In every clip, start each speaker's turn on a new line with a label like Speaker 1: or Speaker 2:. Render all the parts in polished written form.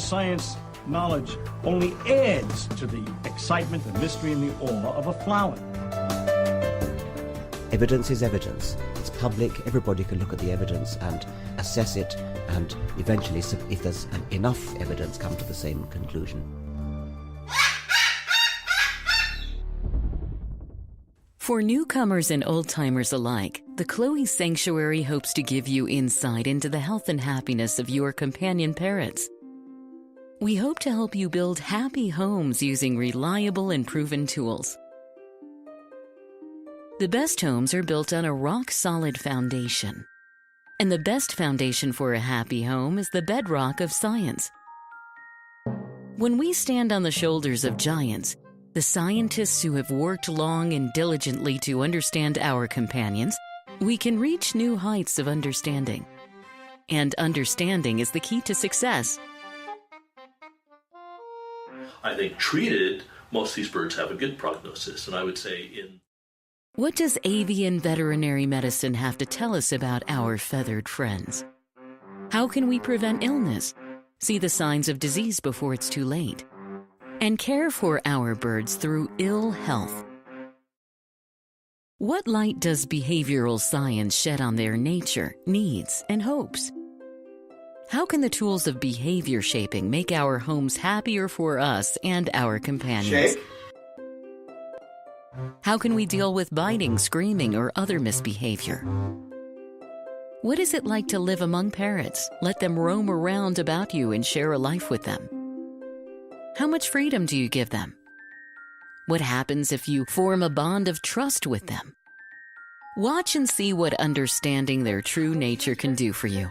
Speaker 1: science knowledge only adds to the excitement, the mystery, and the awe of a flower.
Speaker 2: Evidence is evidence. It's public. Everybody can look at the evidence and assess it, and eventually, if there's enough evidence, come to the same conclusion.
Speaker 3: For newcomers and old-timers alike, the Chloe Sanctuary hopes to give you insight into the health and happiness of your companion parrots. We hope to help you build happy homes using reliable and proven tools. The best homes are built on a rock-solid foundation. And the best foundation for a happy home is the bedrock of science. When we stand on the shoulders of giants, the scientists who have worked long and diligently to understand our companions, we can reach new heights of understanding. And understanding is the key to success.
Speaker 4: I think treated, most of these birds have a good prognosis, and I would say in...
Speaker 3: What does avian veterinary medicine have to tell us about our feathered friends? How can we prevent illness, see the signs of disease before it's too late, and care for our birds through ill health? What light does behavioral science shed on their nature, needs, and hopes? How can the tools of behavior shaping make our homes happier for us and our companions?
Speaker 5: Shake.
Speaker 3: How can we deal with biting, screaming, or other misbehavior? What is it like to live among parrots? Let them roam around about you and share a life with them. How much freedom do you give them? What happens if you form a bond of trust with them? Watch and see what understanding their true nature can do for you.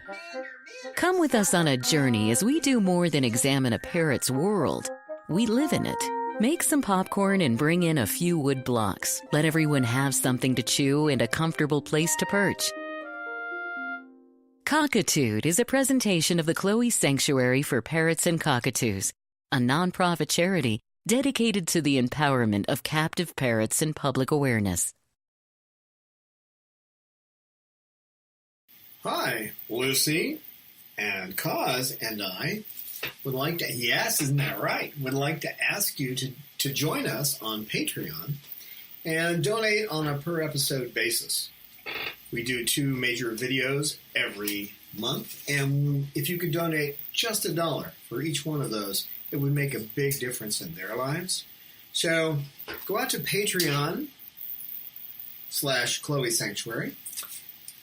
Speaker 3: Come with us on a journey as we do more than examine a parrot's world. We live in it. Make some popcorn and bring in a few wood blocks. Let everyone have something to chew and a comfortable place to perch. Cockatoo is a presentation of the Chloe Sanctuary for Parrots and Cockatoos, a nonprofit charity dedicated to the empowerment of captive parrots and public awareness.
Speaker 5: Hi, Lucy and Cause and I would like to, yes, isn't that right? Would like to ask you to join us on Patreon and donate on a per episode basis. We do 2 major videos every month, and if you could donate just $1 for each one of those, it would make a big difference in their lives. So go out to Patreon/Chloe Sanctuary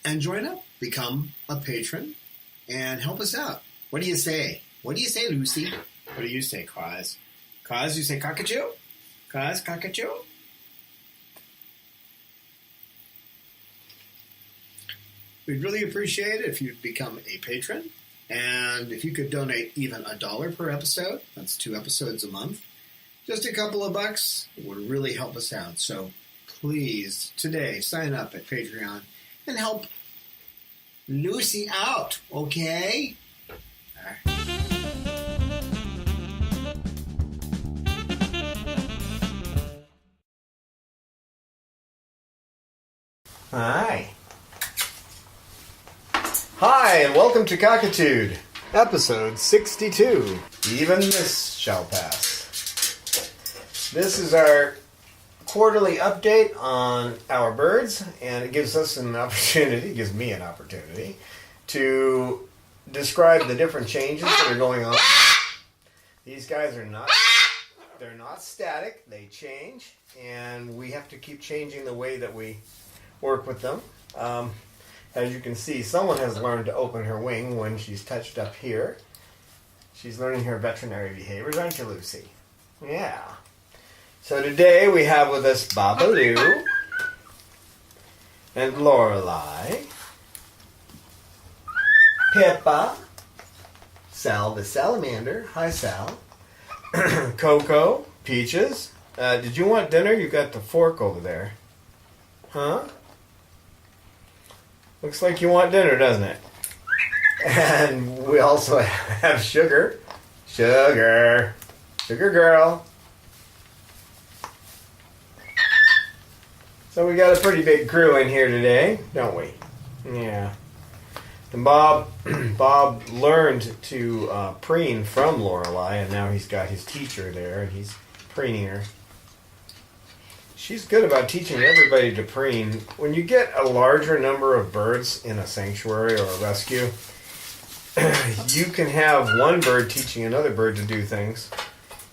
Speaker 5: and join up, become a patron, and help us out. What do you say? What do you say, Lucy? What do you say, Cause? Cause, you say cockatoo? Cause, cockatoo? We'd really appreciate it if you'd become a patron. And if you could donate even $1 per episode, that's 2 episodes a month, just a couple of bucks, it would really help us out. So please, today, sign up at Patreon and help Lucy out, okay? Hi. Hi, and welcome to Cockatoo, episode 62. Even this shall pass. This is our quarterly update on our birds, and it gives us an opportunity, it gives me an opportunity, to describe the different changes that are going on. These guys are not, they're not static, they change, and we have to keep changing the way that we work with them. As you can see, someone has learned to open her wing when she's touched up here. She's learning her veterinary behaviors, aren't you, Lucy? Yeah. So today we have with us Babaloo and Lorelei, Pippa, Sal the salamander. Hi, Sal. Coco, Peaches. Did you want dinner? You got the fork over there. Huh? Looks like you want dinner, doesn't it? And we also have Sugar. Sugar. Sugar girl. So we got a pretty big crew in here today, don't we? Yeah. And Bob learned to preen from Lorelei, and now he's got his teacher there, and he's preening her. She's good about teaching everybody to preen. When you get a larger number of birds in a sanctuary or a rescue, you can have one bird teaching another bird to do things.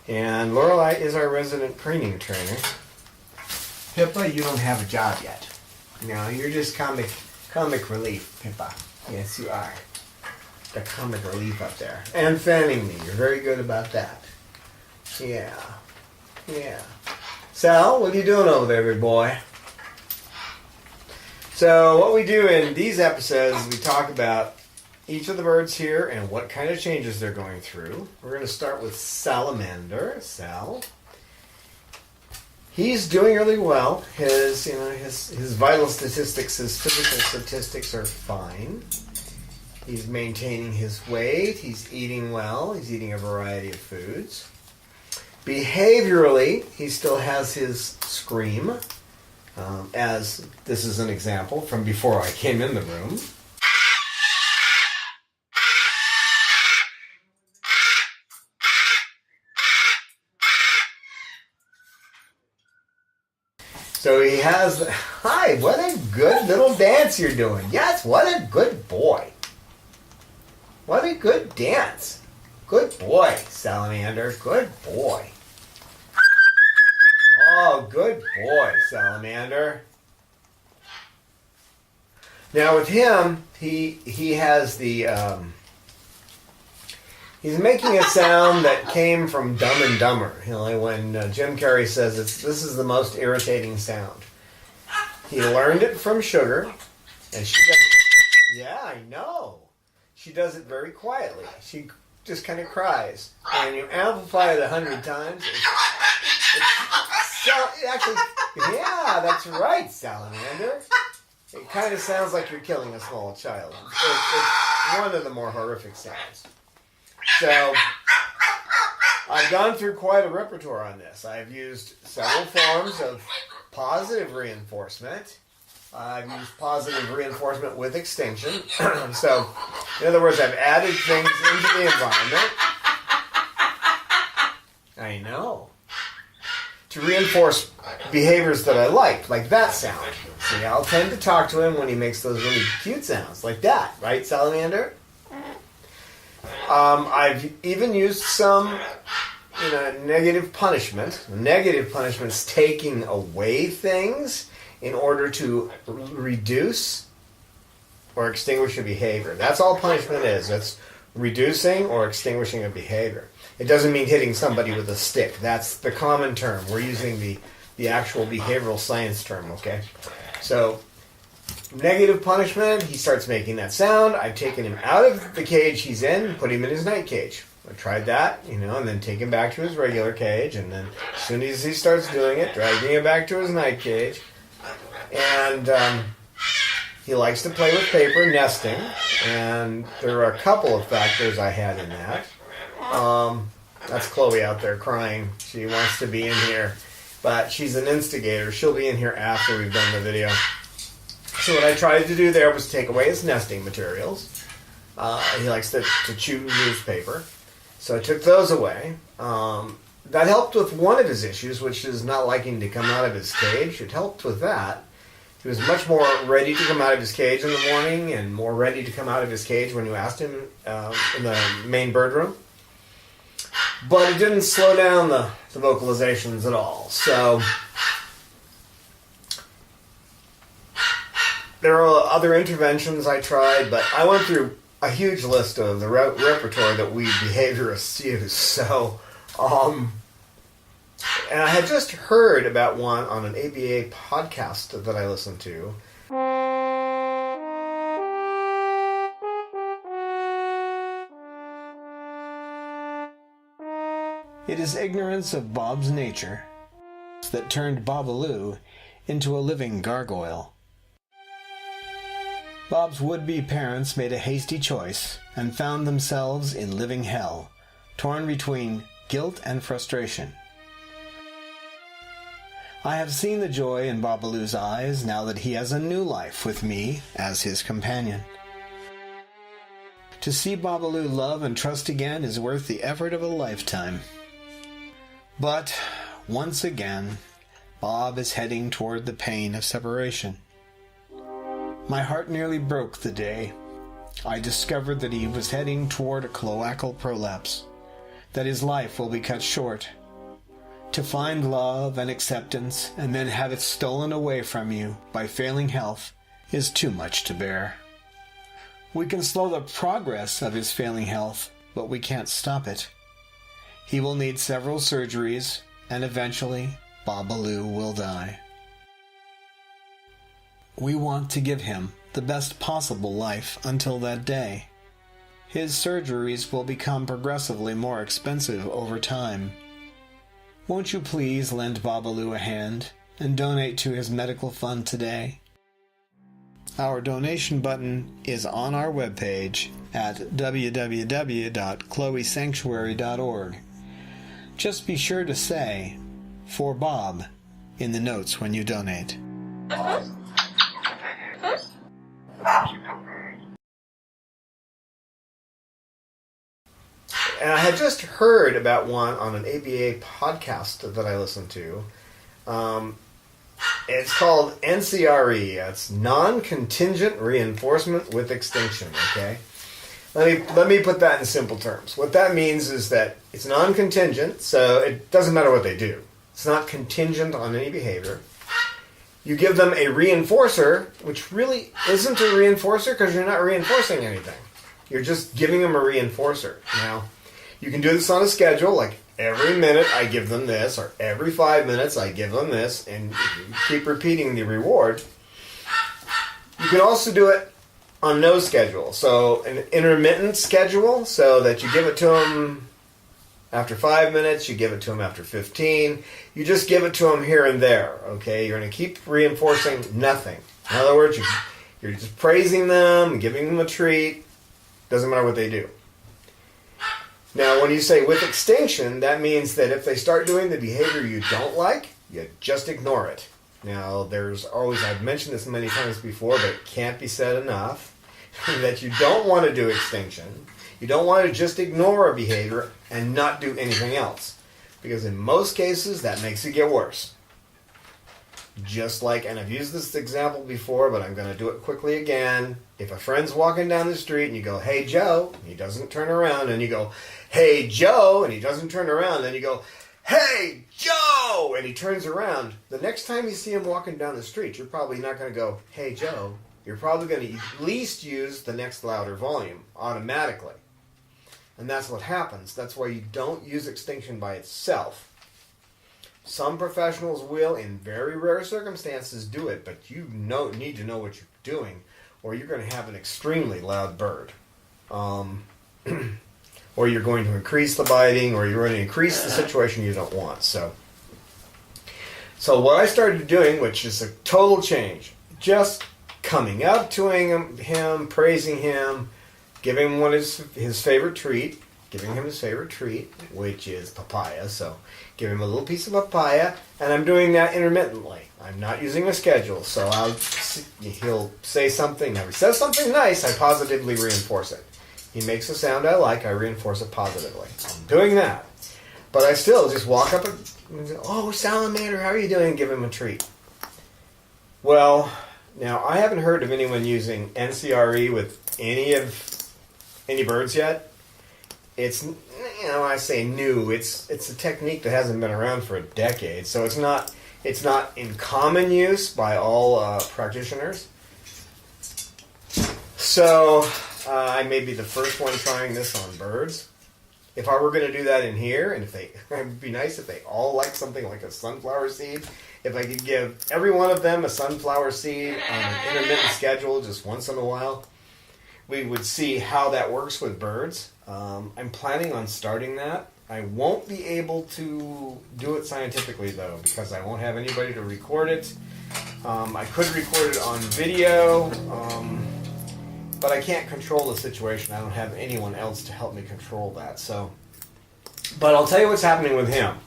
Speaker 5: And Lorelei is our resident preening trainer. Pippa, you don't have a job yet. No, you're just comic relief, Pippa. Yes, you are. The comic relief up there. And fanning me. You're very good about that. Yeah. Sal, what are you doing over there, big boy? So what we do in these episodes is we talk about each of the birds here and what kind of changes they're going through. We're going to start with Salamander. Sal. He's doing really well. His vital statistics, his physical statistics are fine. He's maintaining his weight. He's eating well. He's eating a variety of foods. Behaviorally, he still has his scream, as this is an example from before I came in the room. So he has, hi, what a good little dance you're doing. Yes, what a good boy. What a good dance. Good boy, Salamander, good boy. Oh, good boy, Salamander. Now with him, he has the, he's making a sound that came from Dumb and Dumber. You know, when Jim Carrey says this is the most irritating sound. He learned it from Sugar, and she does. Yeah, I know. She does it very quietly. She just kind of cries, and you amplify it 100 times. Actually, yeah, that's right, Salamander. It kind of sounds like you're killing a small child. It's one of the more horrific sounds. So, I've gone through quite a repertoire on this. I've used several forms of positive reinforcement. I've used positive reinforcement with extinction. So, in other words, I've added things into the environment. I know. To reinforce behaviors that I like that sound. See, I'll tend to talk to him when he makes those really cute sounds, like that, right, Salamander? I've even used some, negative punishment. Negative punishment's taking away things in order to reduce or extinguish a behavior. That's all punishment is. That's reducing or extinguishing a behavior. It doesn't mean hitting somebody with a stick. That's the common term. We're using the actual behavioral science term, okay? So, negative punishment, he starts making that sound. I've taken him out of the cage he's in and put him in his night cage. I tried that, and then take him back to his regular cage, and then as soon as he starts doing it, dragging him back to his night cage. And he likes to play with paper, nesting, and there are a couple of factors I had in that. That's Chloe out there crying. She wants to be in here, but she's an instigator. She'll be in here after we've done the video. So what I tried to do there was take away his nesting materials. He likes to chew newspaper. So I took those away. That helped with one of his issues, which is not liking to come out of his cage. It helped with that. He was much more ready to come out of his cage in the morning and more ready to come out of his cage when you asked him in the main bird room. But it didn't slow down the vocalizations at all. So there are other interventions I tried, but I went through a huge list of the repertoire that we behaviorists use. So, and I had just heard about one on an ABA podcast that I listened to. It is ignorance of Bob's nature that turned Babaloo into a living gargoyle. Bob's would-be parents made a hasty choice and found themselves in living hell, torn between guilt and frustration. I have seen the joy in Babaloo's eyes now that he has a new life with me as his companion. To see Babaloo love and trust again is worth the effort of a lifetime. But, once again, Bob is heading toward the pain of separation. My heart nearly broke the day I discovered that he was heading toward a cloacal prolapse, that his life will be cut short. To find love and acceptance and then have it stolen away from you by failing health is too much to bear. We can slow the progress of his failing health, but we can't stop it. He will need several surgeries, and eventually Babaloo will die. We want to give him the best possible life until that day. His surgeries will become progressively more expensive over time. Won't you please lend Babaloo a hand and donate to his medical fund today? Our donation button is on our webpage at www.chloesanctuary.org. Just be sure to say, "For Bob," in the notes when you donate. And I had just heard about one on an ABA podcast that I listened to. It's called NCRE. It's non-contingent reinforcement with extinction. Okay, let me put that in simple terms. What that means is that it's non-contingent, so it doesn't matter what they do. It's not contingent on any behavior. You give them a reinforcer, which really isn't a reinforcer because you're not reinforcing anything. You're just giving them a reinforcer. Now, you can do this on a schedule, like every minute I give them this, or every 5 minutes I give them this, and you keep repeating the reward. You can also do it on no schedule, so an intermittent schedule, so that you give it to them after 5 minutes, you give it to them after 15. You just give it to them here and there, okay? You're going to keep reinforcing nothing. In other words, you're just praising them, giving them a treat. Doesn't matter what they do. Now, when you say with extinction, that means that if they start doing the behavior you don't like, you just ignore it. Now, there's always, I've mentioned this many times before, but it can't be said enough, that you don't want to do extinction. You don't want to just ignore a behavior and not do anything else. Because in most cases, that makes it get worse. Just like, and I've used this example before, but I'm going to do it quickly again. If a friend's walking down the street and you go, "Hey, Joe," and he doesn't turn around, and you go, "Hey, Joe," and he doesn't turn around, then you go, "Hey, Joe," and he turns around. The next time you see him walking down the street, you're probably not going to go, "Hey, Joe." You're probably going to at least use the next louder volume automatically. And that's what happens. That's why you don't use extinction by itself. Some professionals will, in very rare circumstances, do it, but you need to know what you're doing, or you're going to have an extremely loud bird. Or you're going to increase the biting, or you're going to increase the situation you don't want. So what I started doing, which is a total change, just coming up to him, praising him, giving him his favorite treat, which is papaya. So give him a little piece of papaya, and I'm doing that intermittently. I'm not using a schedule. So he'll say something. Now, if he says something nice, I positively reinforce it. He makes a sound I like, I reinforce it positively. I'm doing that. But I still just walk up and say, "Oh, salamander, how are you doing?" and give him a treat. Well, now, I haven't heard of anyone using NCRE with any birds yet. It's, I say new. It's a technique that hasn't been around for a decade, so it's not in common use by all practitioners. So I may be the first one trying this on birds. If I were going to do that in here, and it would be nice if they all like something like a sunflower seed. If I could give every one of them a sunflower seed on an intermittent schedule just once in a while, we would see how that works with birds. I'm planning on starting that. I won't be able to do it scientifically, though, because I won't have anybody to record it. I could record it on video, but I can't control the situation. I don't have anyone else to help me control that. But I'll tell you what's happening with him.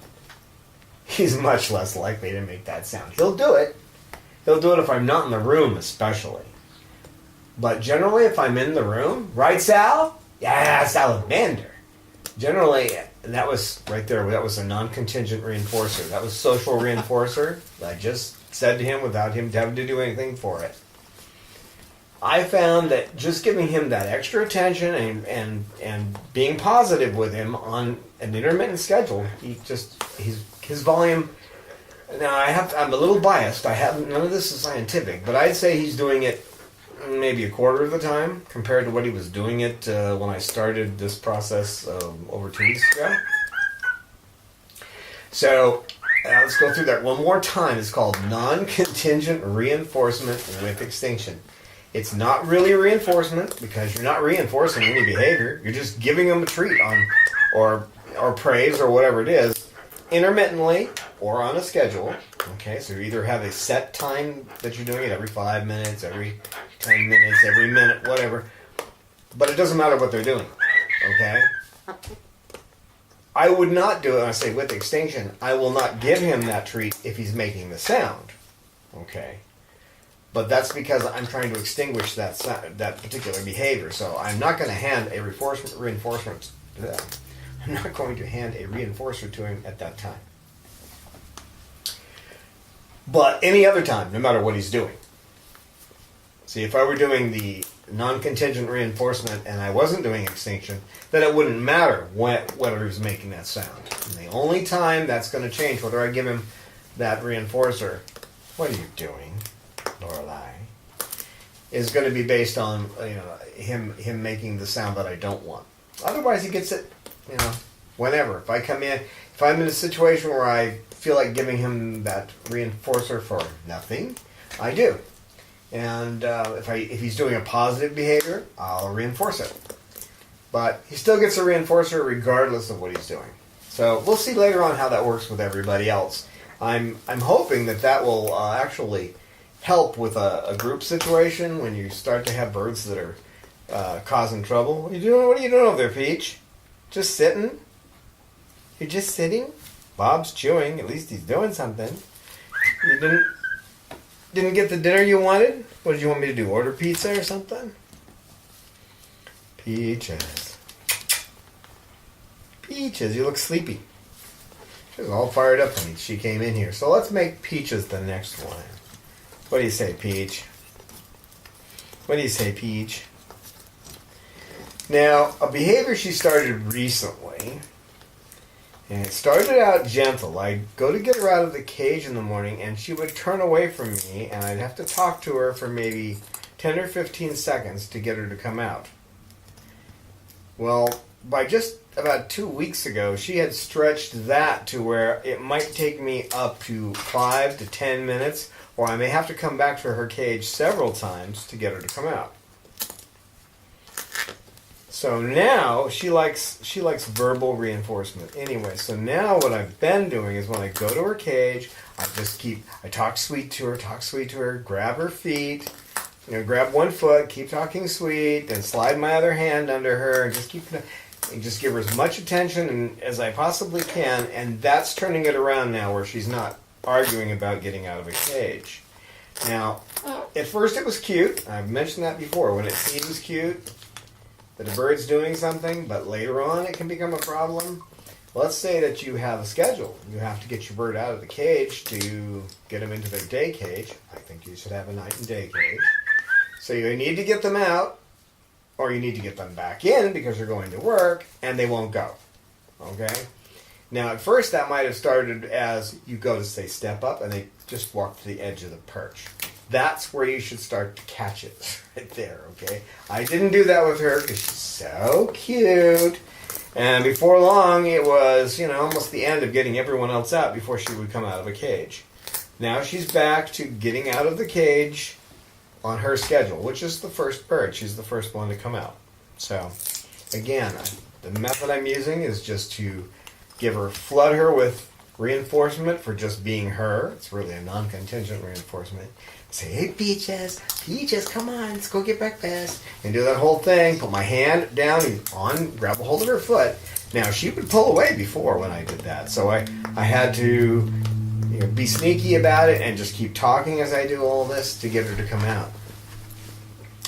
Speaker 5: He's much less likely to make that sound. He'll do it. He'll do it if I'm not in the room, especially. But generally, if I'm in the room, right, Sal? Yeah, salamander. Generally, that was right there. That was a non-contingent reinforcer. That was social reinforcer. I just said to him without him having to do anything for it. I found that just giving him that extra attention and being positive with him on an intermittent schedule, his volume. Now I'm a little biased. None of this is scientific, but I'd say he's doing it maybe a quarter of the time compared to what he was doing it when I started this process over 2 weeks ago. So let's go through that one more time. It's called non-contingent reinforcement with extinction. It's not really reinforcement because you're not reinforcing any behavior. You're just giving them a treat or praise or whatever it is, intermittently or on a schedule. Okay, so you either have a set time that you're doing it every 5 minutes, every 10 minutes, every minute, whatever. But it doesn't matter what they're doing. Okay? I would not do it, and I say with extinction, I will not give him that treat if he's making the sound. Okay? But that's because I'm trying to extinguish that particular behavior. So I'm not going to hand a reinforcement. I'm not going to hand a reinforcer to him at that time. But any other time, no matter what he's doing. See, if I were doing the non-contingent reinforcement and I wasn't doing extinction, then it wouldn't matter whether he was making that sound. And the only time that's going to change, whether I give him that reinforcer, what are you doing, Lorelei, is going to be based on him making the sound that I don't want. Otherwise, he gets it, whenever. If I come in, if I'm in a situation where I feel like giving him that reinforcer for nothing, I do. And if he's doing a positive behavior, I'll reinforce it. But he still gets a reinforcer regardless of what he's doing. So we'll see later on how that works with everybody else. I'm hoping that will actually help with a group situation when you start to have birds that are causing trouble. What are you doing? What are you doing over there, Peach? Just sitting? You're just sitting? Bob's chewing. At least he's doing something. You didn't get the dinner you wanted? What did you want me to do? Order pizza or something? Peaches. Peaches, you look sleepy. She was all fired up when she came in here. So let's make Peaches the next one. What do you say, Peach? What do you say, Peach? Now, a behavior she started recently, and it started out gentle. I'd go to get her out of the cage in the morning, and she would turn away from me, and I'd have to talk to her for maybe 10 or 15 seconds to get her to come out. Well, by just about 2 weeks ago, she had stretched that to where it might take me up to 5 to 10 minutes, or I may have to come back to her cage several times to get her to come out. So now she likes verbal reinforcement. Anyway, so now what I've been doing is when I go to her cage, I talk sweet to her, grab her feet, grab one foot, keep talking sweet, then slide my other hand under her, and just give her as much attention as I possibly can, and that's turning it around now where she's not arguing about getting out of a cage. Now, at first it was cute. I've mentioned that before. When it seems cute, that a bird's doing something, but later on it can become a problem. Let's say that you have a schedule. You have to get your bird out of the cage to get them into their day cage. I think you should have a night and day cage. So you need to get them out, or you need to get them back in because you're going to work, and they won't go. Okay? Now, at first that might have started as you go to say step up, and they just walk to the edge of the perch. That's where you should start to catch it, right there, okay? I didn't do that with her because she's so cute. And before long, it was, almost the end of getting everyone else out before she would come out of a cage. Now she's back to getting out of the cage on her schedule, which is the first bird. She's the first one to come out. So, again, the method I'm using is just to flood her with reinforcement for just being her. It's really a non-contingent reinforcement. Say, hey, Peaches, come on, let's go get breakfast. And do that whole thing, put my hand down and grab a hold of her foot. Now, she would pull away before when I did that. So I had to be sneaky about it and just keep talking as I do all this to get her to come out.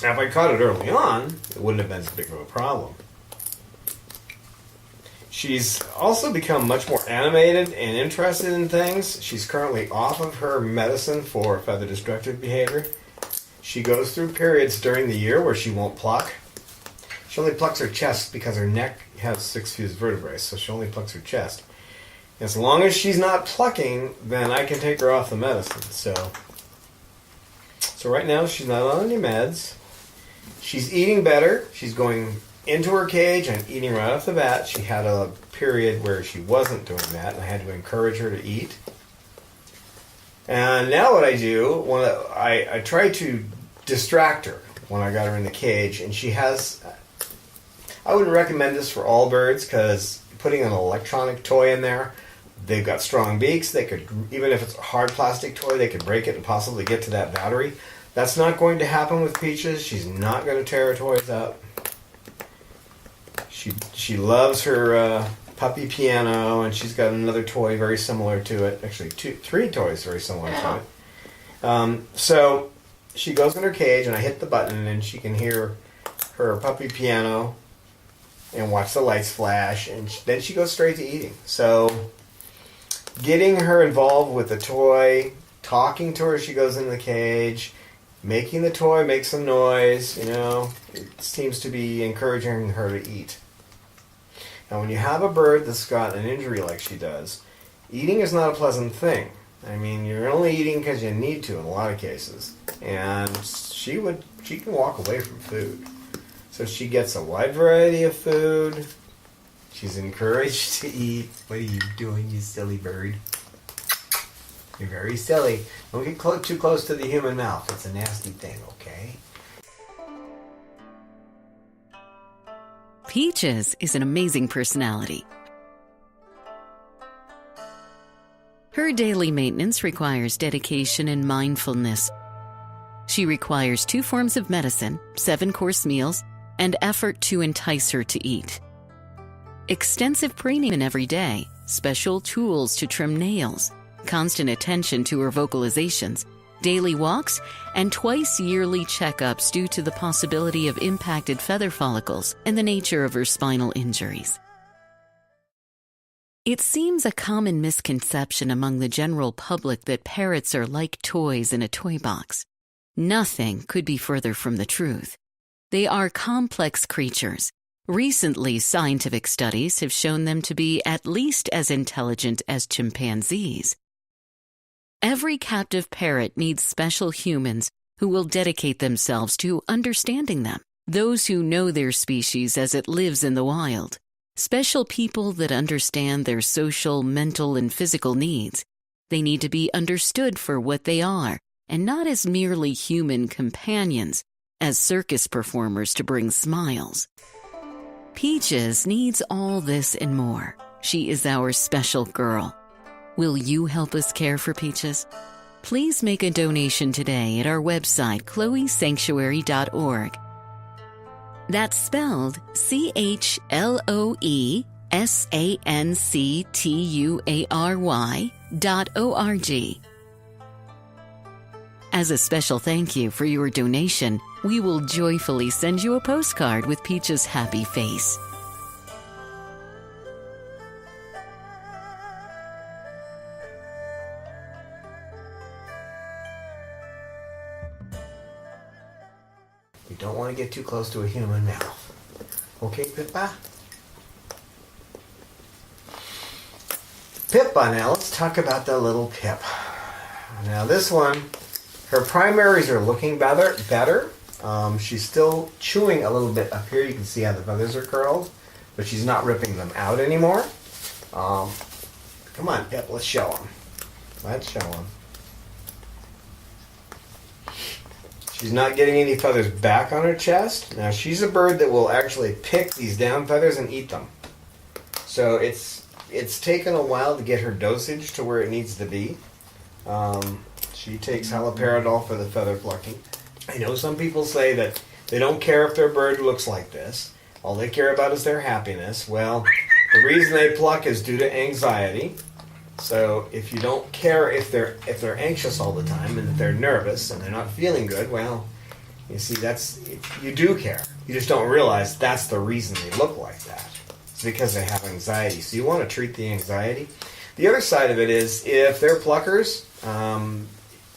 Speaker 5: Now, if I caught it early on, it wouldn't have been as big of a problem. She's also become much more animated and interested in things. She's currently off of her medicine for feather destructive behavior. She goes through periods during the year where she won't pluck. She only plucks her chest because her neck has 6 fused vertebrae, so she only plucks her chest. As long as she's not plucking, then I can take her off the medicine. So right now she's not on any meds. She's eating better. She's going into her cage and eating right off the bat. She had a period where she wasn't doing that, and I had to encourage her to eat. And now what I do, I try to distract her when I got her in the cage, and she has... I wouldn't recommend this for all birds because putting an electronic toy in there, they've got strong beaks. They could, even if it's a hard plastic toy, they could break it and possibly get to that battery. That's not going to happen with Peaches. She's not going to tear her toys up. She loves her puppy piano, and she's got another toy very similar to it. Actually, 3 toys very similar to it. So she goes in her cage, and I hit the button, and she can hear her puppy piano and watch the lights flash, and then she goes straight to eating. So getting her involved with the toy, talking to her as she goes in the cage, making the toy make some noise, it seems to be encouraging her to eat. Now, when you have a bird that's got an injury like she does, eating is not a pleasant thing. I mean, you're only eating because you need to in a lot of cases. And she can walk away from food. So she gets a wide variety of food. She's encouraged to eat. What are you doing, you silly bird? You're very silly. Don't get too close to the human mouth. It's a nasty thing, okay?
Speaker 3: Peaches is an amazing personality. Her daily maintenance requires dedication and mindfulness. She requires 2 forms of medicine, 7-course meals, and effort to entice her to eat. Extensive preening every day, special tools to trim nails, constant attention to her vocalizations, daily walks, and twice yearly checkups due to the possibility of impacted feather follicles and the nature of her spinal injuries. It seems a common misconception among the general public that parrots are like toys in a toy box. Nothing could be further from the truth. They are complex creatures. Recently, scientific studies have shown them to be at least as intelligent as chimpanzees. Every captive parrot needs special humans who will dedicate themselves to understanding them, those who know their species as it lives in the wild, special people that understand their social, mental, and physical needs. They need to be understood for what they are, and not as merely human companions, as circus performers to bring smiles. Peaches needs all this and more. She is our special girl. Will you help us care for Peaches? Please make a donation today at our website, chloesanctuary.org. That's spelled CHLOESANCTUARY.org. As a special thank you for your donation, we will joyfully send you a postcard with Peach's happy face.
Speaker 5: You don't want to get too close to a human mouth. Okay, Pippa? Pippa, now let's talk about the little Pip. Now this one, her primaries are looking better. She's still chewing a little bit up here. You can see how the feathers are curled, but she's not ripping them out anymore. Come on, Pip, let's show them. Let's show them. She's not getting any feathers back on her chest. Now, she's a bird that will actually pick these down feathers and eat them. So it's taken a while to get her dosage to where it needs to be. She takes haloperidol for the feather plucking. I know some people say that they don't care if their bird looks like this. All they care about is their happiness. Well, the reason they pluck is due to anxiety. So if you don't care if they're anxious all the time and if they're nervous and they're not feeling good, well, you see, you do care. You just don't realize that's the reason they look like that. because they have anxiety. So you want to treat the anxiety. The other side of it is if they're pluckers,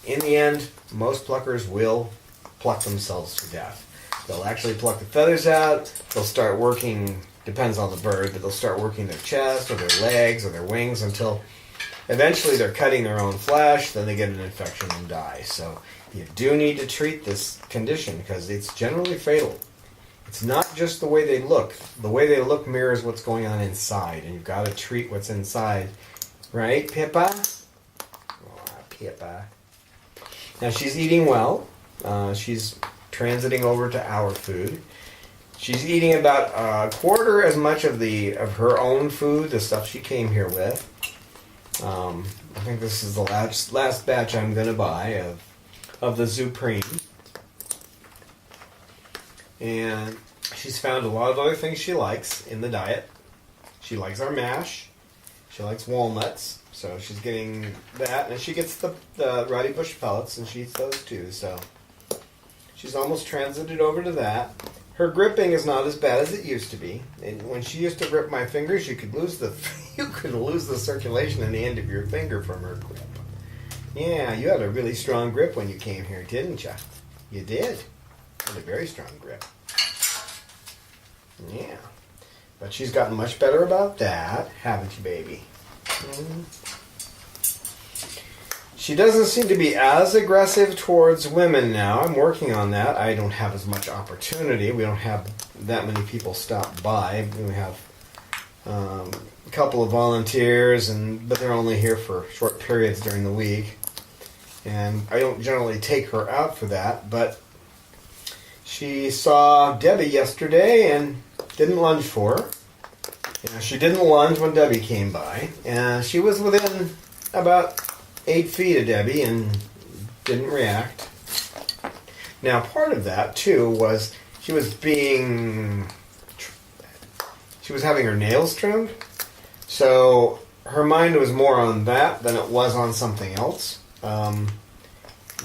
Speaker 5: in the end, most pluckers will pluck themselves to death. They'll actually pluck the feathers out. They'll start working, depends on the bird, but they'll start working their chest or their legs or their wings until eventually they're cutting their own flesh. Then they get an infection and die. So you do need to treat this condition because it's generally fatal. It's not just the way they look. The way they look mirrors what's going on inside, and you've got to treat what's inside. Right, Pippa? Oh, Pippa. Now, she's eating well. She's transiting over to our food. She's eating about a quarter as much of her own food, the stuff she came here with. I think this is the last batch I'm going to buy of the Supreme. And she's found a lot of other things she likes in the diet. She likes our mash. She likes walnuts. So she's getting that. And she gets the ruddy bush pellets, and she eats those too. So she's almost transited over to that. Her gripping is not as bad as it used to be. And when she used to grip my fingers, you could lose the circulation in the end of your finger from her grip. Yeah, you had a really strong grip when you came here, didn't you? You did. You had a very strong grip. Yeah. But she's gotten much better about that, haven't you, baby? Mm-hmm. She doesn't seem to be as aggressive towards women now. I'm working on that. I don't have as much opportunity. We don't have that many people stop by. We have a couple of volunteers, but they're only here for short periods during the week. And I don't generally take her out for that, but she saw Debbie yesterday and didn't lunge for her. She didn't lunge when Debbie came by. And she was within about 8 feet of Debbie and didn't react. Now, part of that, too, was she was having her nails trimmed. So her mind was more on that than it was on something else.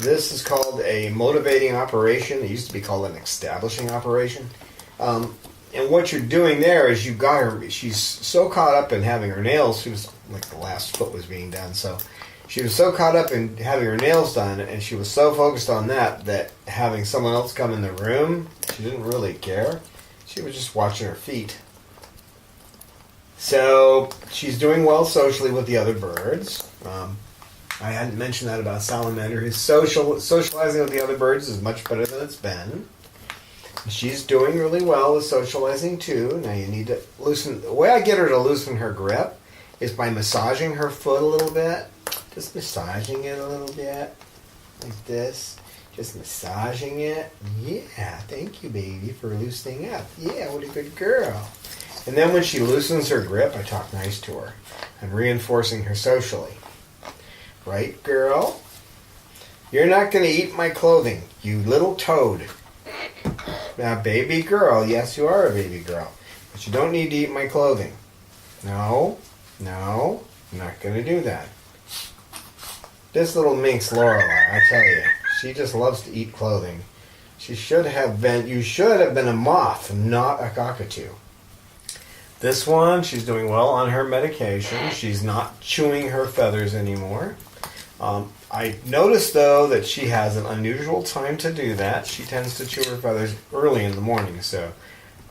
Speaker 5: This is called a motivating operation. It used to be called an establishing operation. And what you're doing there is you got her, she's so caught up in having her nails, she was like the last foot was being done, so she was so caught up in having her nails done, and she was so focused on that having someone else come in the room, she didn't really care. She was just watching her feet. So she's doing well socially with the other birds. I hadn't mentioned that about Salamander. His socializing with the other birds is much better than it's been. She's doing really well with socializing too. Now you need to loosen. The way I get her to loosen her grip is by massaging her foot a little bit. Just massaging it a little bit. Like this. Just massaging it. Yeah, thank you, baby, for loosening up. Yeah, what a good girl. And then when she loosens her grip, I talk nice to her. I'm reinforcing her socially. Right, girl? You're not going to eat my clothing, you little toad. Now, baby girl, yes, you are a baby girl, but you don't need to eat my clothing. No, I'm not going to do that. This little minx, Lorelei, I tell you, she just loves to eat clothing. You should have been a moth, not a cockatoo. This one, she's doing well on her medication. She's not chewing her feathers anymore. I noticed, though, that she has an unusual time to do that. She tends to chew her feathers early in the morning, so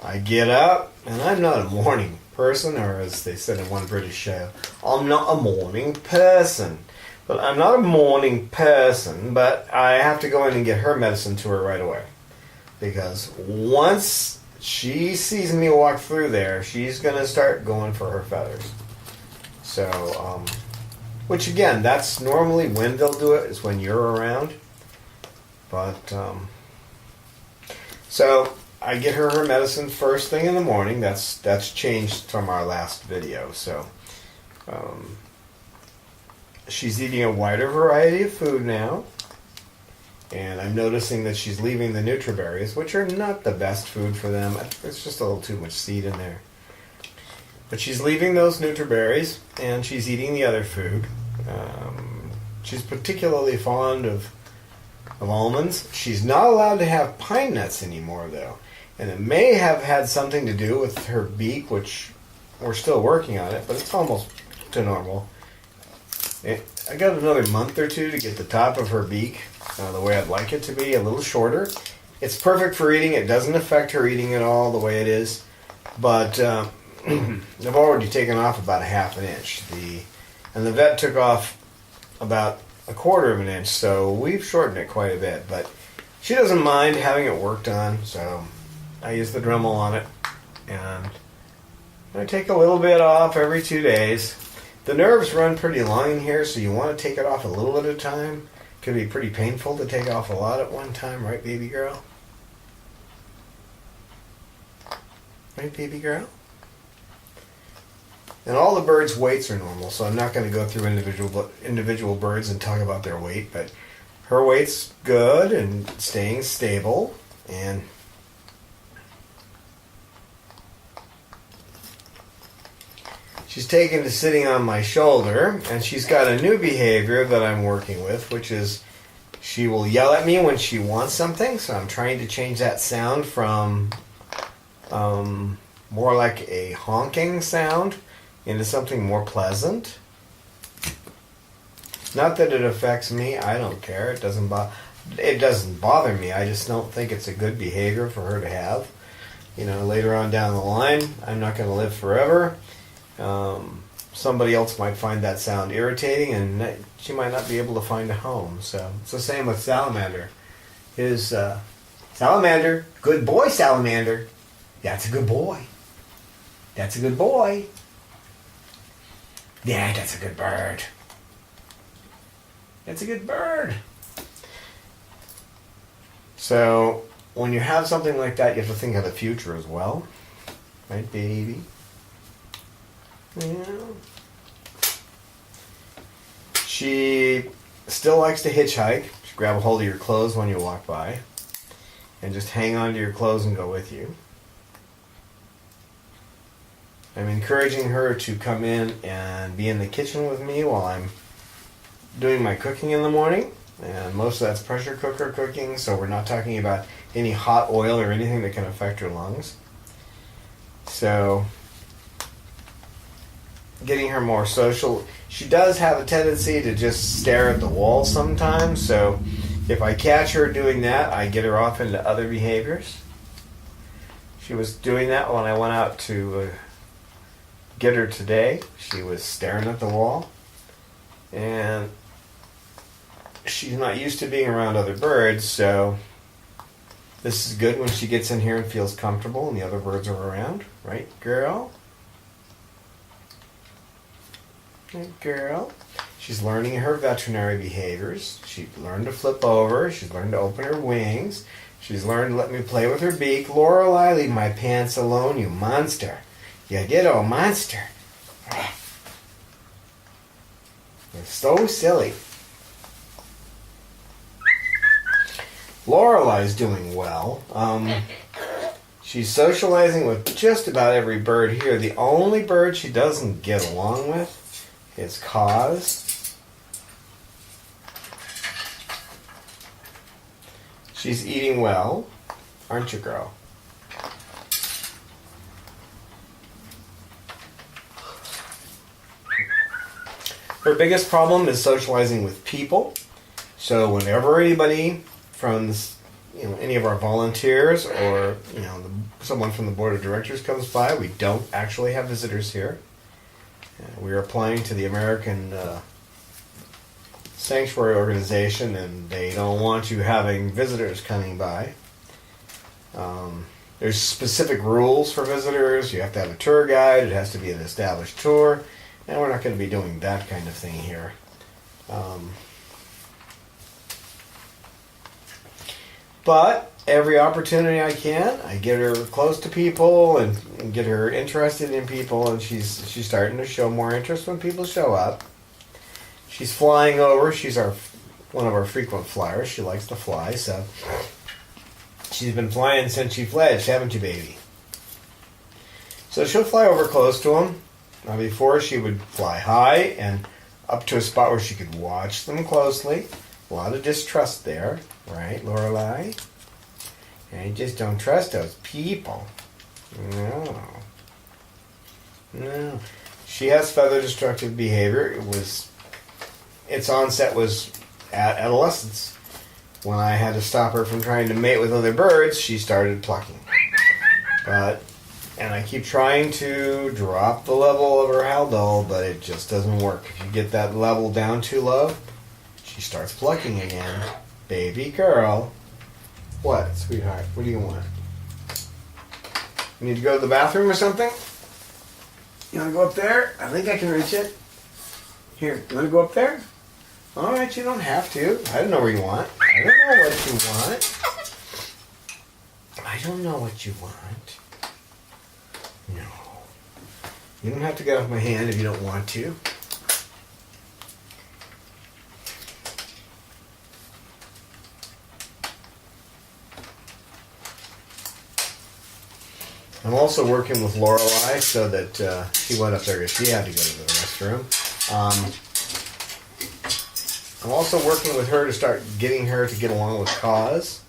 Speaker 5: I get up, and I'm not a morning person, or as they said in one British show, I'm not a morning person. But I'm not a morning person, but I have to go in and get her medicine to her right away. Because once she sees me walk through there, she's going to start going for her feathers. So, which again, that's normally when they'll do it, is when you're around. But, so I get her medicine first thing in the morning. That's changed from our last video. So, she's eating a wider variety of food now. And I'm noticing that she's leaving the Nutriberries, which are not the best food for them. It's just a little too much seed in there. But she's leaving those Nutriberries, and she's eating the other food. She's particularly fond of almonds. She's not allowed to have pine nuts anymore, though. And it may have had something to do with her beak, which we're still working on it, but it's almost to normal. I got another month or two to get the top of her beak the way I'd like it to be, a little shorter. It's perfect for eating. It doesn't affect her eating at all the way it is. But I've already taken off about a half an inch. And the vet took off about a quarter of an inch, so we've shortened it quite a bit. But she doesn't mind having it worked on, so I use the Dremel on it. And I take a little bit off every 2 days. The nerves run pretty long in here, so you want to take it off a little at a time. It can be pretty painful to take off a lot at one time, right, baby girl? Right, baby girl? And all the birds' weights are normal, so I'm not going to go through individual birds and talk about their weight, but her weight's good and staying stable, and she's taken to sitting on my shoulder, and she's got a new behavior that I'm working with, which is she will yell at me when she wants something, so I'm trying to change that sound from more like a honking sound into something more pleasant. Not that it affects me, I don't care. It doesn't bother me. I just don't think it's a good behavior for her to have. You know, later on down the line, I'm not going to live forever. Somebody else might find that sound irritating, and she might not be able to find a home. So it's the same with Salamander. Salamander, good boy, Salamander. That's a good boy. That's a good boy. Yeah, that's a good bird. That's a good bird. So when you have something like that, you have to think of the future as well. Right, baby? Yeah. She still likes to hitchhike. She grab a hold of your clothes when you walk by and just hang on to your clothes and go with you. I'm encouraging her to come in and be in the kitchen with me while I'm doing my cooking in the morning. And most of that's pressure cooker cooking, so we're not talking about any hot oil or anything that can affect her lungs. So getting her more social. She does have a tendency to just stare at the wall sometimes, so if I catch her doing that, I get her off into other behaviors. She was doing that when I went out to get her today. She was staring at the wall, and she's not used to being around other birds, so this is good when she gets in here and feels comfortable and the other birds are around. Right, girl? Right, girl? She's learning her veterinary behaviors. She learned to flip over. She's learned to open her wings. She's learned to let me play with her beak. Lorelei, leave my pants alone, you monster. You little monster. You're so silly. Lorelei's doing well. She's socializing with just about every bird here. The only bird she doesn't get along with is Cause. She's eating well, aren't you, girl? Her biggest problem is socializing with people. So whenever anybody from any of our volunteers or someone from the board of directors comes by, we don't actually have visitors here. We are applying to the American Sanctuary Organization, and they don't want you having visitors coming by. There's specific rules for visitors. You have to have a tour guide. It has to be an established tour. And we're not going to be doing that kind of thing here. But every opportunity I can, I get her close to people and get her interested in people, and she's starting to show more interest when people show up. She's flying over. She's one of our frequent flyers. She likes to fly, so she's been flying since she fledged, haven't you, baby? So she'll fly over close to them. Now before, she would fly high and up to a spot where she could watch them closely. A lot of distrust there, right, Lorelei? And you just don't trust those people. No. No. She has feather destructive behavior. Its onset was at adolescence. When I had to stop her from trying to mate with other birds, she started plucking. And I keep trying to drop the level of her haldol, but it just doesn't work. If you get that level down too low, she starts plucking again. Baby girl. What, sweetheart? What do you want? You need to go to the bathroom or something? You want to go up there? I think I can reach it. Here, you want to go up there? All right, you don't have to. I don't know where you want. I don't know what you want. I don't know what you want. No. You don't have to get off my hand if you don't want to. I'm also working with Lorelei so that she went up there because she had to go to the restroom. I'm also working with her to start getting her to get along with Cause.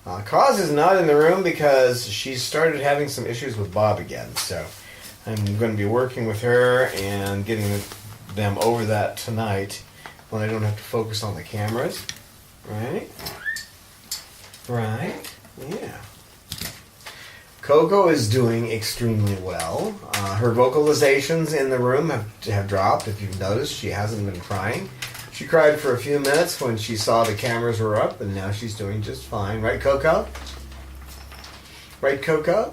Speaker 5: Cause is not in the room because she started having some issues with Bob again. So I'm going to be working with her and getting them over that tonight when I don't have to focus on the cameras. Right? Right? Yeah. Coco is doing extremely well. Her vocalizations in the room have dropped. If you've noticed, she hasn't been crying. She cried for a few minutes when she saw the cameras were up, and now she's doing just fine. Right, Coco? Right, Coco?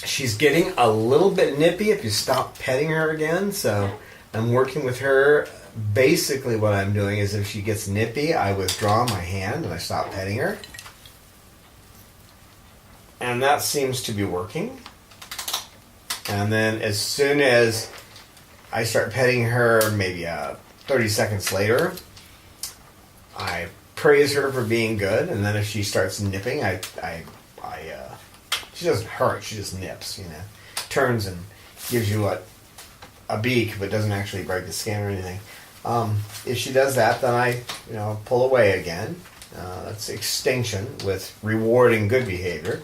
Speaker 5: She's getting a little bit nippy if you stop petting her again, so I'm working with her. Basically what I'm doing is if she gets nippy, I withdraw my hand and I stop petting her. And that seems to be working. And then as soon as I start petting her, maybe 30 seconds later, I praise her for being good. And then if she starts nipping, she doesn't hurt, she just nips, turns and gives you a beak, but doesn't actually break the skin or anything. If she does that, then I pull away again. That's extinction with rewarding good behavior.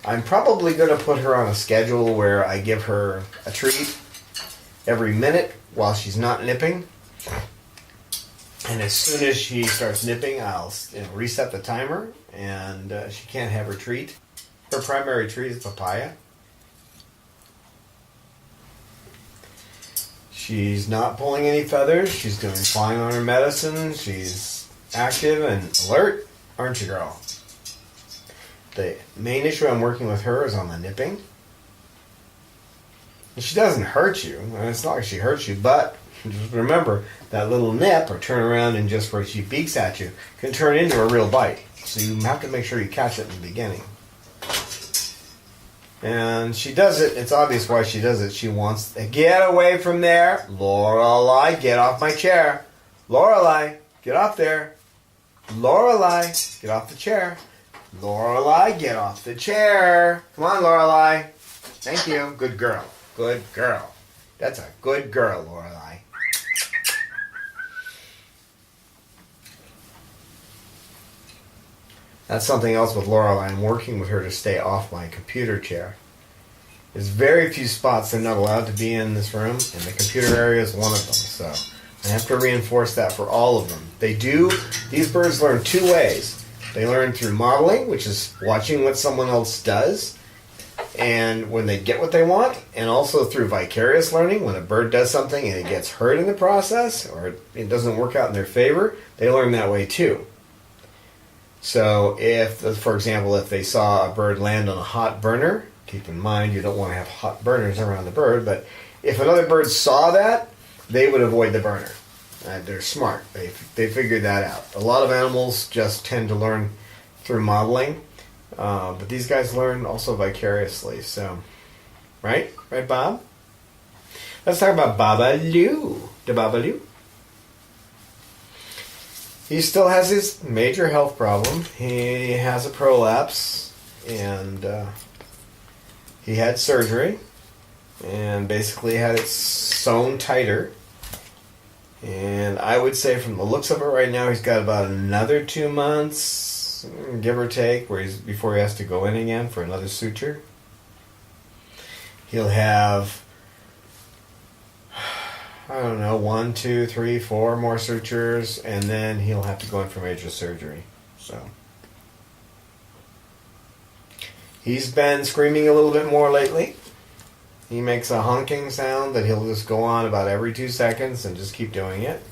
Speaker 5: I'm probably going to put her on a schedule where I give her a treat every minute while she's not nipping. And as soon as she starts nipping, I'll reset the timer, and she can't have her treat. Her primary treat is papaya. She's not pulling any feathers. She's doing fine on her medicine. She's active and alert, aren't you, girl? The main issue I'm working with her is on the nipping. And she doesn't hurt you. And it's not like she hurts you, but just remember that little nip or turn around and just where she beaks at you can turn into a real bite. So you have to make sure you catch it in the beginning. And she does it. It's obvious why she does it. She wants to get away from there. Lorelei, get off my chair. Lorelei, get off there. Lorelei, get off the chair. Lorelei, get off the chair. Come on, Lorelei. Thank you. Good girl. Good girl. That's a good girl, Lorelei. That's something else with Lorelei. I'm working with her to stay off my computer chair. There's very few spots they're not allowed to be in this room, and the computer area is one of them. So I have to reinforce that for all of them. These birds learn two ways. They learn through modeling, which is watching what someone else does, and when they get what they want, and also through vicarious learning, when a bird does something and it gets hurt in the process, or it doesn't work out in their favor, they learn that way too. So for example, if they saw a bird land on a hot burner, keep in mind you don't want to have hot burners around the bird, but if another bird saw that, they would avoid the burner. They're smart. They figured that out. A lot of animals just tend to learn through modeling, but these guys learn also vicariously. So, right, Bob? Let's talk about Babaloo. The Babaloo. He still has his major health problem. He has a prolapse, and he had surgery, and basically had it sewn tighter. And I would say from the looks of it right now, he's got about another 2 months, give or take, before he has to go in again for another suture. He'll have I don't know, 1, 2, 3, 4 more sutures, and then he'll have to go in for major surgery. So he's been screaming a little bit more lately. He makes a honking sound that he'll just go on about every 2 seconds and just keep doing it.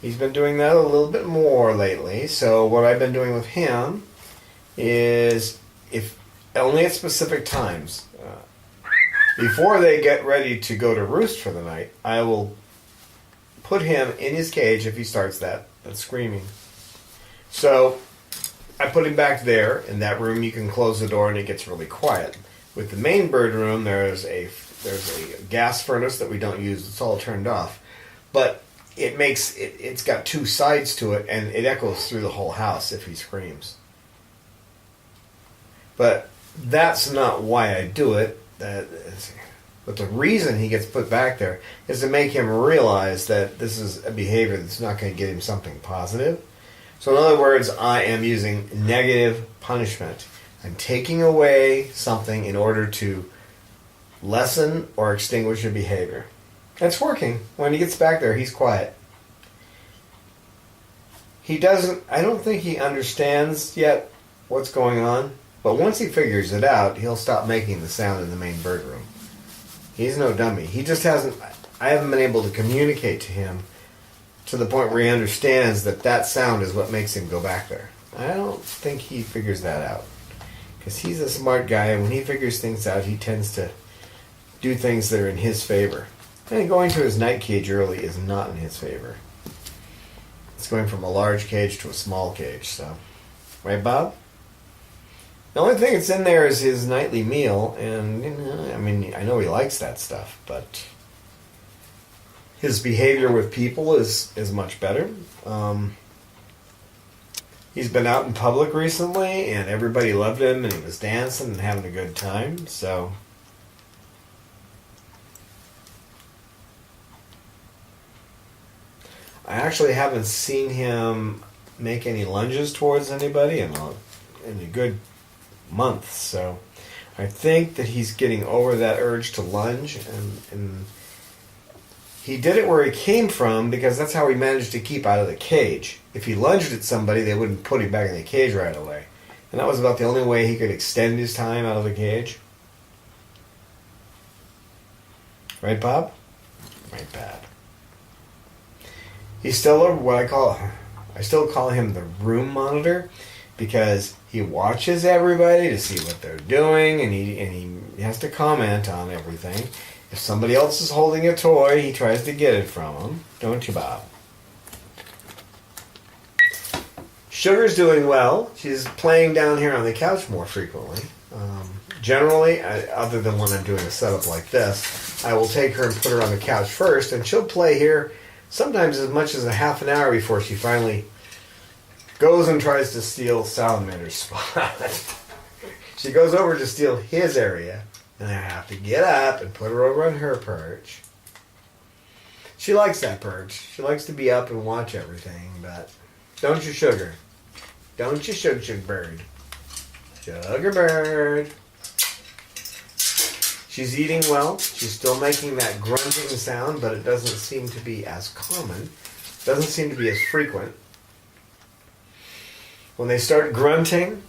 Speaker 5: He's been doing that a little bit more lately. So what I've been doing with him is, if only at specific times, before they get ready to go to roost for the night, I will put him in his cage if he starts that screaming. So I put him back there. In that room, you can close the door and it gets really quiet. With the main bird room, there's a gas furnace that we don't use. It's all turned off, but it's got 2 sides to it, and it echoes through the whole house if he screams. But that's not why I do it. But the reason he gets put back there is to make him realize that this is a behavior that's not going to get him something positive. So in other words, I am using negative punishment. I'm taking away something in order to lessen or extinguish a behavior. It's working. When he gets back there, he's quiet. I don't think he understands yet what's going on. But once he figures it out, he'll stop making the sound in the main bird room. He's no dummy. I haven't been able to communicate to him to the point where he understands that sound is what makes him go back there. I don't think he figures that out. Because he's a smart guy, and when he figures things out, he tends to do things that are in his favor. And going to his night cage early is not in his favor. It's going from a large cage to a small cage, so. Right, Bob? The only thing that's in there is his nightly meal, and I know he likes that stuff, but his behavior with people is much better. He's been out in public recently, and everybody loved him, and he was dancing and having a good time, so. I actually haven't seen him make any lunges towards anybody in a good month, so I think that he's getting over that urge to lunge, and he did it where he came from because that's how he managed to keep out of the cage. If he lunged at somebody, they wouldn't put him back in the cage right away, and that was about the only way he could extend his time out of the cage. Right, Bob? Right, Bob. He's still I still call him the room monitor, because he watches everybody to see what they're doing, and he has to comment on everything. If somebody else is holding a toy, he tries to get it from them. Don't you, Bob? Sugar's doing well. She's playing down here on the couch more frequently. Generally, other than when I'm doing a setup like this, I will take her and put her on the couch first, and she'll play here sometimes as much as a half an hour before she finally goes and tries to steal Salamander's spot. She goes over to steal his area, and I have to get up and put her over on her perch. She likes that perch. She likes to be up and watch everything, but don't you, Sugar? Don't you, Sugar Bird? Sugar Bird. She's eating well. She's still making that grunting sound, but it doesn't seem to be as common. Doesn't seem to be as frequent. When they start grunting,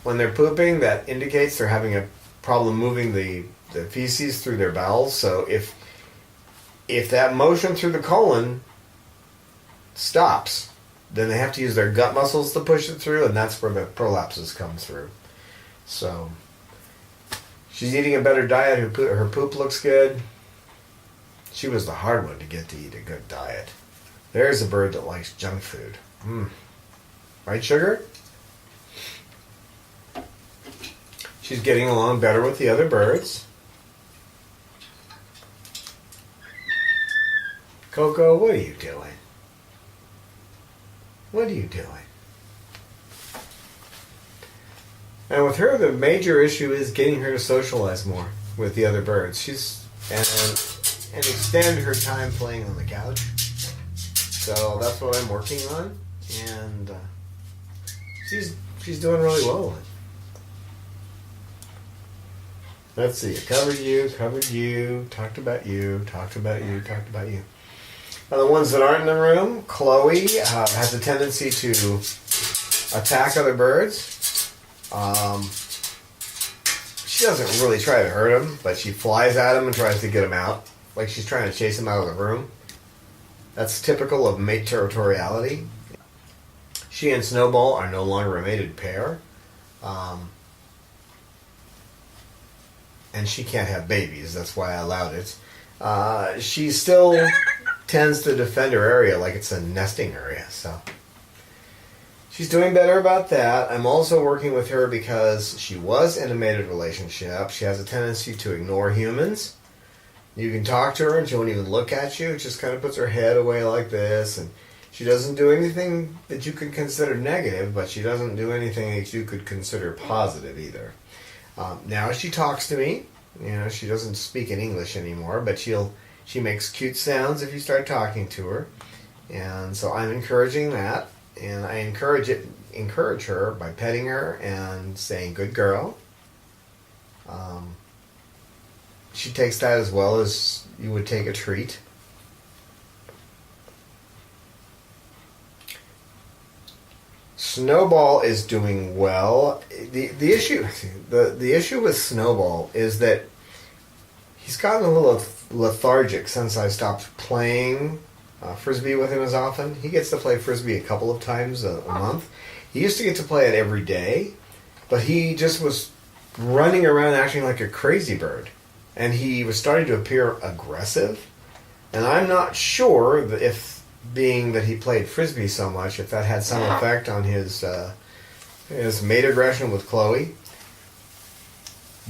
Speaker 5: when they're pooping, that indicates they're having a problem moving the feces through their bowels. So if that motion through the colon stops, then they have to use their gut muscles to push it through, and that's where the prolapses come through. So she's eating a better diet. Her poop looks good. She was the hard one to get to eat a good diet. There's a bird that likes junk food. Right, Sugar? She's getting along better with the other birds. Coco, what are you doing? What are you doing? And with her, the major issue is getting her to socialize more with the other birds. And extend her time playing on the couch. So that's what I'm working on, and she's doing really well with it. Let's see. Covered you, talked about you, talked about you, talked about you. Now, the ones that aren't in the room, Chloe has a tendency to attack other birds. She doesn't really try to hurt them, but she flies at them and tries to get them out, like she's trying to chase them out of the room. That's typical of mate territoriality. She and Snowball are no longer a mated pair. And she can't have babies. That's why I allowed it. She still tends to defend her area like it's a nesting area. So she's doing better about that. I'm also working with her because she was in a mated relationship. She has a tendency to ignore humans. You can talk to her and she won't even look at you. It just kind of puts her head away like this. And she doesn't do anything that you could consider negative, but she doesn't do anything that you could consider positive either. Now she talks to me. You know, she doesn't speak in English anymore, but she makes cute sounds if you start talking to her. And so I'm encouraging that. And I encourage her by petting her and saying, good girl. She takes that as well as you would take a treat. Snowball is doing well. The issue with Snowball is that he's gotten a little lethargic since I stopped playing Frisbee with him as often. He gets to play Frisbee a couple of times a month. He used to get to play it every day, but he just was running around acting like a crazy bird. And he was starting to appear aggressive. And I'm not sure that if, being that he played Frisbee so much, if that had some effect on his mate aggression with Chloe.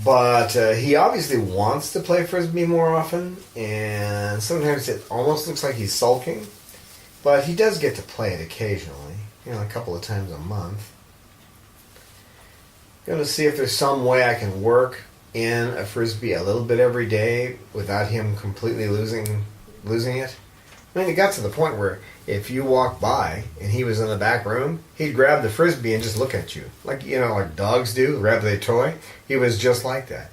Speaker 5: But he obviously wants to play Frisbee more often, and sometimes it almost looks like he's sulking. But he does get to play it occasionally, a couple of times a month. I'm going to see if there's some way I can work in a Frisbee a little bit every day without him completely losing it. I mean, it got to the point where if you walk by and he was in the back room, he'd grab the Frisbee and just look at you. Like dogs do, grab their toy. He was just like that.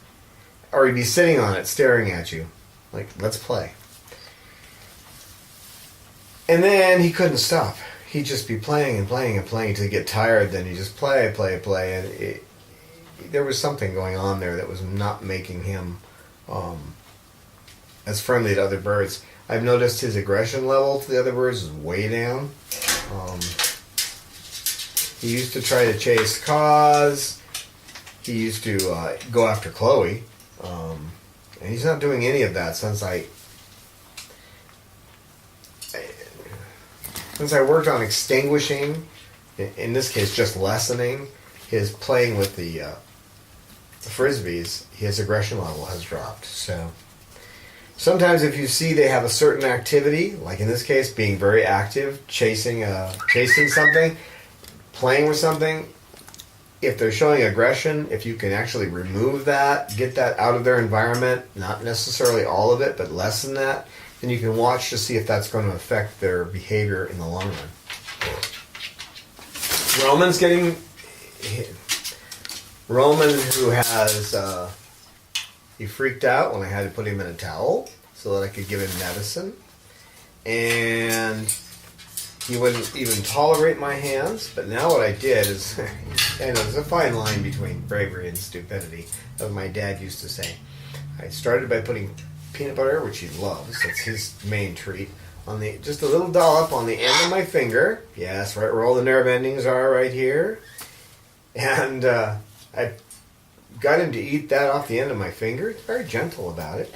Speaker 5: Or he'd be sitting on it, staring at you. Like, let's play. And then he couldn't stop. He'd just be playing and playing and playing until he'd get tired. Then he'd just play. And there was something going on there that was not making him as friendly to other birds. I've noticed his aggression level to the other birds is way down. He used to try to chase Cause. He used to go after Chloe. And he's not doing any of that since I worked on extinguishing, in this case just lessening, his playing with the Frisbees. His aggression level has dropped. So sometimes if you see they have a certain activity, like in this case being very active, chasing something, playing with something, if they're showing aggression, if you can actually remove that, get that out of their environment, not necessarily all of it, but lessen that, then you can watch to see if that's going to affect their behavior in the long run. Roman, who has, he freaked out when I had to put him in a towel so that I could give him medicine. And he wouldn't even tolerate my hands. But now what I did is, and there's a fine line between bravery and stupidity, as my dad used to say. I started by putting peanut butter, which he loves, that's his main treat, on just a little dollop on the end of my finger. Yes, right where all the nerve endings are, right here. And I got him to eat that off the end of my finger. It's very gentle about it.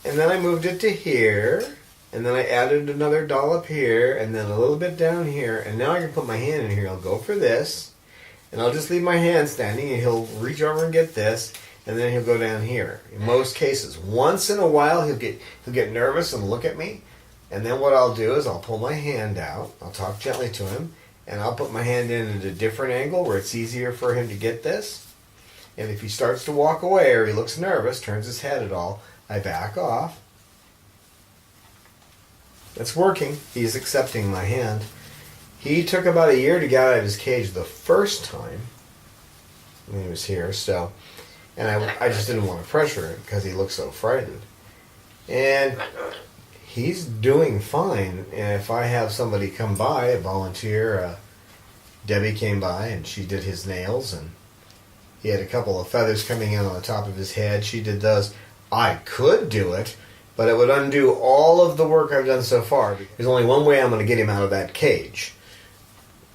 Speaker 5: And then I moved it to here. And then I added another dollop here. And then a little bit down here. And now I can put my hand in here. I'll go for this. And I'll just leave my hand standing. And he'll reach over and get this. And then he'll go down here. In most cases. Once in a while he'll get nervous and look at me. And then what I'll do is I'll pull my hand out. I'll talk gently to him. And I'll put my hand in at a different angle where it's easier for him to get this. And if he starts to walk away or he looks nervous, turns his head at all, I back off. It's working. He's accepting my hand. He took about a year to get out of his cage the first time when he was here. So And I just didn't want to pressure him because he looked so frightened. And he's doing fine. And if I have somebody come by, a volunteer, Debbie came by and she did his nails, and he had a couple of feathers coming in on the top of his head. She did those. I could do it, but it would undo all of the work I've done so far. There's only one way I'm going to get him out of that cage.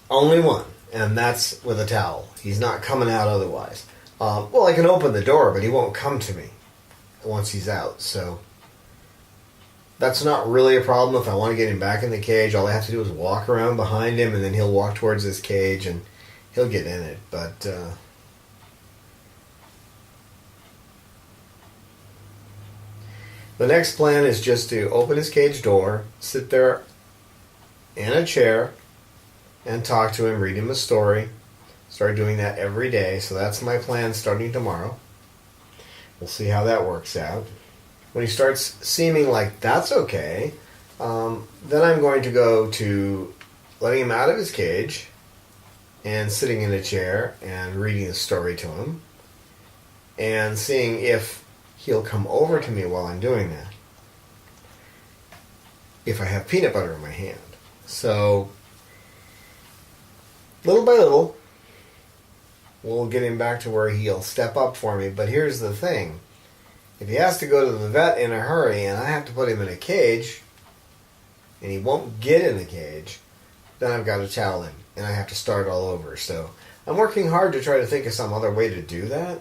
Speaker 5: Only one. And that's with a towel. He's not coming out otherwise. Well, I can open the door, but he won't come to me once he's out. So that's not really a problem. If I want to get him back in the cage, all I have to do is walk around behind him, and then he'll walk towards his cage, and he'll get in it. But the next plan is just to open his cage door, sit there in a chair, and talk to him, read him a story. Start doing that every day. So that's my plan starting tomorrow. We'll see how that works out. When he starts seeming like that's okay, then I'm going to go to letting him out of his cage and sitting in a chair and reading a story to him and seeing if he'll come over to me while I'm doing that, if I have peanut butter in my hand. So little by little, we'll get him back to where he'll step up for me. But here's the thing. If he has to go to the vet in a hurry and I have to put him in a cage and he won't get in the cage, then I've got to towel him and I have to start all over. So I'm working hard to try to think of some other way to do that.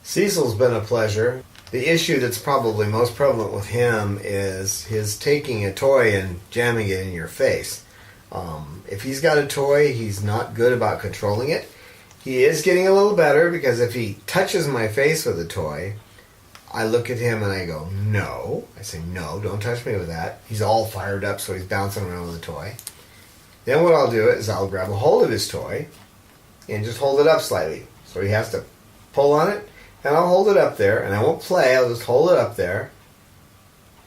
Speaker 5: Cecil's been a pleasure. The issue that's probably most prevalent with him is his taking a toy and jamming it in your face. If he's got a toy, he's not good about controlling it. He is getting a little better because if he touches my face with a toy, I look at him and I go, no. I say, no, don't touch me with that. He's all fired up, so he's bouncing around with a toy. Then what I'll do is I'll grab a hold of his toy and just hold it up slightly. So he has to pull on it, and I'll hold it up there, and I won't play. I'll just hold it up there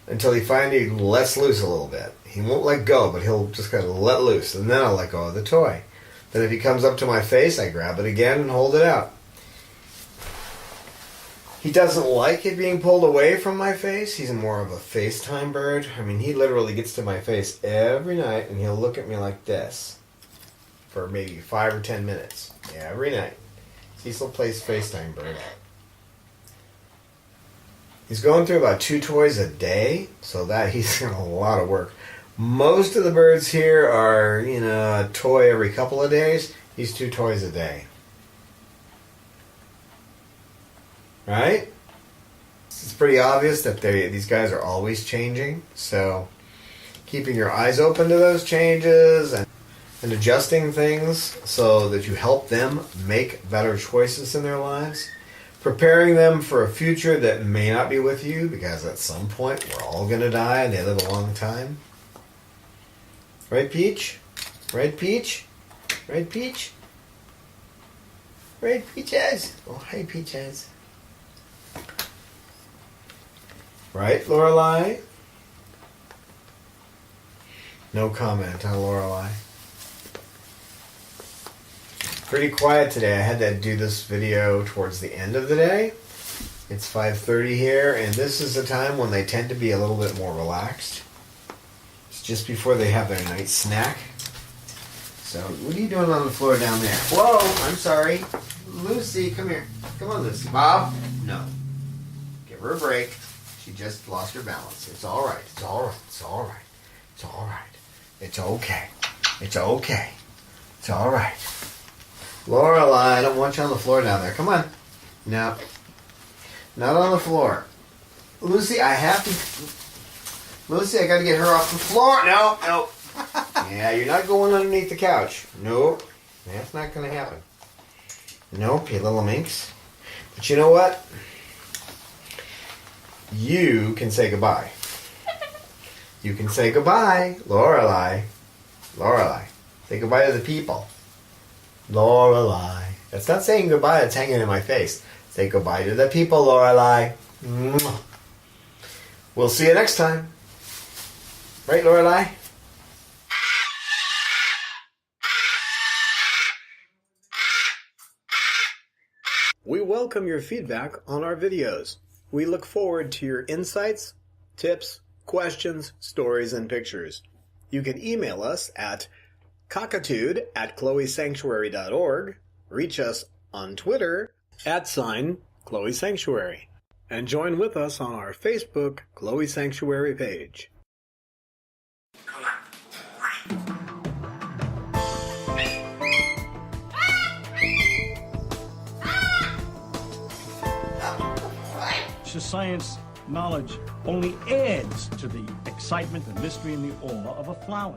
Speaker 5: until he finally lets loose a little bit. He won't let go, but he'll just kind of let loose, and then I'll let go of the toy. Then if he comes up to my face, I grab it again and hold it out. He doesn't like it being pulled away from my face. He's more of a FaceTime bird. I mean, he literally gets to my face every night, and he'll look at me like this for maybe 5 or 10 minutes. Every night. Cecil plays FaceTime bird. He's going through about 2 toys a day, so that he's got a lot of work. Most of the birds here are, a toy every couple of days. He's 2 toys a day. Right? It's pretty obvious that these guys are always changing, so keeping your eyes open to those changes and adjusting things so that you help them make better choices in their lives. Preparing them for a future that may not be with you, because at some point we're all going to die and they live a long time. Right, Peach? Right, Peach? Right, Peach? Right, Peaches? Oh, hey, Peaches. Right, Lorelai? No comment on Lorelai. Pretty quiet today. I had to do this video towards the end of the day. It's 5:30 here, and this is the time when they tend to be a little bit more relaxed. It's just before they have their night snack. So, what are you doing on the floor down there? Whoa, I'm sorry. Lucy, come here. Come on, Lucy. Bob? No. Give her a break. She just lost her balance. It's all right. It's all right. It's all right. It's all right. It's okay. It's okay. It's all right. Lorelai, I don't want you on the floor down there. Come on. No. Not on the floor. Lucy, I have to... Lucy, I got to get her off the floor. No, no. Yeah, you're not going underneath the couch. Nope. That's not going to happen. Nope, you little minx. But you know what? You can say goodbye. You can say goodbye, Lorelai. Lorelai. Say goodbye to the people. Lorelai. That's not saying goodbye, it's hanging in my face. Say goodbye to the people, Lorelai. Mwah. We'll see you next time. Right, Lorelai? We welcome your feedback on our videos. We look forward to your insights, tips, questions, stories, and pictures. You can email us at cockatoo@chloesanctuary.org, reach us on Twitter @Chloe Sanctuary, and join with us on our Facebook Chloe Sanctuary page.
Speaker 1: Science knowledge only adds to the excitement, the mystery, and the awe of a flower.